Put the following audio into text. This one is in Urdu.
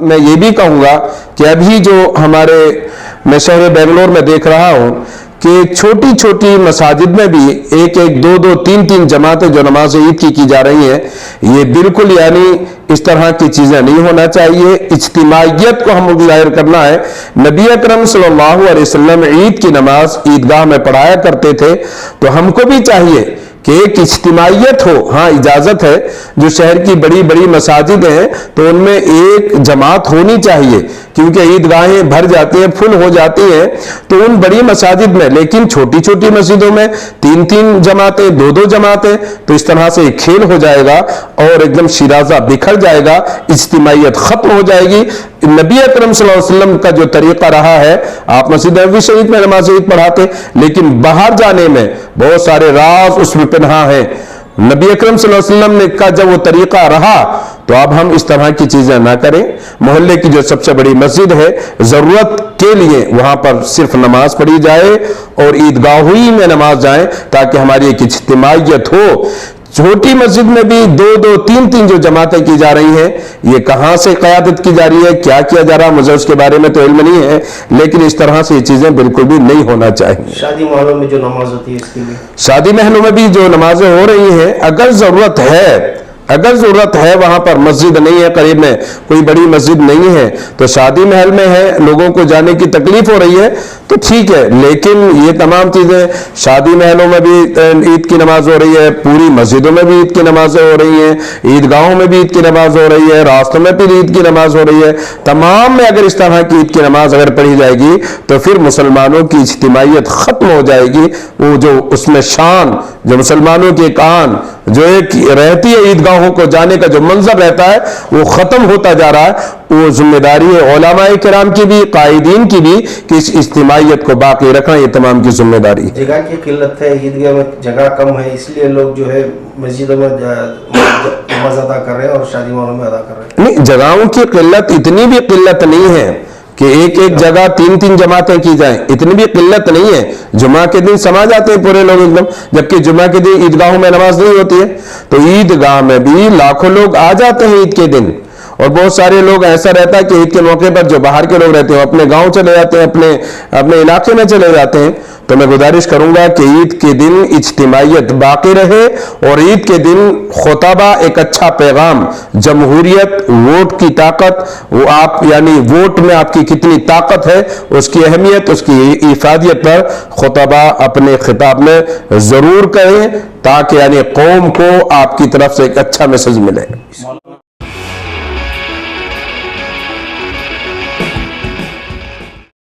میں یہ بھی کہوں گا کہ ابھی جو میں شہر بنگلور میں دیکھ رہا ہوں کہ چھوٹی چھوٹی مساجد میں بھی ایک دو دو تین جماعتیں جو نماز عید کی جا رہی ہیں، یہ بالکل یعنی اس طرح کی چیزیں نہیں ہونا چاہیے۔ اجتماعیت کو ہم ظاہر کرنا ہے۔ نبی اکرم صلی اللہ علیہ وسلم عید کی نماز عیدگاہ میں پڑھایا کرتے تھے، تو ہم کو بھی چاہیے کہ ایک اجتماعیت ہو۔ ہاں اجازت ہے، جو شہر کی بڑی بڑی مساجد ہیں تو ان میں ایک جماعت ہونی چاہیے، کیونکہ عیدگاہیں بھر جاتی ہیں، فل ہو جاتی ہیں، تو ان بڑی مساجد میں، لیکن چھوٹی چھوٹی مسجدوں میں تین جماعتیں، دو جماعتیں، تو اس طرح سے ایک کھیل ہو جائے گا اور ایک دم شیرازہ بکھر جائے گا، اجتماعیت ختم ہو جائے گی۔ نبی اکرم صلی اللہ علیہ وسلم کا جو طریقہ رہا ہے، آپ مسجد نبوی شریف میں نماز عید پڑھاتے، لیکن باہر جانے میں بہت سارے راز اس میں پنہاں ہیں۔ نبی اکرم صلی اللہ علیہ وسلم کا جب وہ طریقہ رہا تو اب ہم اس طرح کی چیزیں نہ کریں۔ محلے کی جو سب سے بڑی مسجد ہے، ضرورت کے لیے وہاں پر صرف نماز پڑھی جائے اور عیدگاہی میں نماز جائیں، تاکہ ہماری ایک اجتماعیت ہو۔ چھوٹی مسجد میں بھی دو تین جو جماعتیں کی جا رہی ہیں، یہ کہاں سے قیادت کی جا رہی ہے، کیا کیا جا رہا، مجھے اس کے بارے میں تو علم نہیں ہے، لیکن اس طرح سے یہ چیزیں بالکل بھی نہیں ہونا چاہیے۔ شادی محلوں میں جو نماز ہوتی ہے، اس کے لیے شادی محلوں میں بھی جو نمازیں ہو رہی ہیں، اگر ضرورت ہے وہاں پر مسجد نہیں ہے، قریب میں کوئی بڑی مسجد نہیں ہے، تو شادی محل میں ہے، لوگوں کو جانے کی تکلیف ہو رہی ہے تو ٹھیک ہے، لیکن یہ تمام چیزیں، شادی محلوں میں بھی عید کی نماز ہو رہی ہے، پوری مسجدوں میں بھی عید کی نمازیں ہو رہی ہیں، عیدگاہوں میں بھی عید کی نماز ہو رہی ہے، راستوں میں بھی عید کی نماز ہو رہی ہے، تمام میں اگر اس طرح کی عید کی نماز اگر پڑھی جائے گی تو پھر مسلمانوں کی اجتماعیت ختم ہو جائے گی۔ وہ جو اس میں شان، جو مسلمانوں کے کان جو ایک رہتی ہے، عیدگاہوں کو جانے کا جو منظر رہتا ہے، وہ ختم ہوتا جا رہا ہے۔ وہ ذمہ داری ہے علماء کرام کی بھی، قائدین کی بھی، کہ اس اجتماعیت کو باقی رکھنا یہ تمام کی ذمہ داری ہے۔ جگہ کی قلت ہے، عیدگاہ میں جگہ کم ہے، اس لیے لوگ جو ہے مسجدوں میں نماز ادا کر رہے ہیں اور شادی محلوں میں ادا کر رہے ہیں۔ نہیں، جگہوں کی قلت اتنی بھی قلت نہیں ہے کہ ایک جگہ تین جماعتیں کی جائیں، اتنی بھی قلت نہیں ہے۔ جمعہ کے دن سما جاتے ہیں پورے لوگ ایک دم، جبکہ جمعہ کے دن عیدگاہوں میں نماز نہیں ہوتی ہے، تو عیدگاہ میں بھی لاکھوں لوگ آ جاتے ہیں عید کے دن۔ اور بہت سارے لوگ ایسا رہتا ہے کہ عید کے موقع پر جو باہر کے لوگ رہتے ہیں اپنے گاؤں چلے جاتے ہیں، اپنے علاقے میں چلے جاتے ہیں۔ تو میں گزارش کروں گا کہ عید کے دن اجتماعیت باقی رہے، اور عید کے دن خطبہ ایک اچھا پیغام، جمہوریت، ووٹ کی طاقت، وہ آپ یعنی ووٹ میں آپ کی کتنی طاقت ہے، اس کی اہمیت، اس کی افادیت پر خطبہ اپنے خطاب میں ضرور کریں، تاکہ یعنی قوم کو آپ کی طرف سے ایک اچھا میسج ملے۔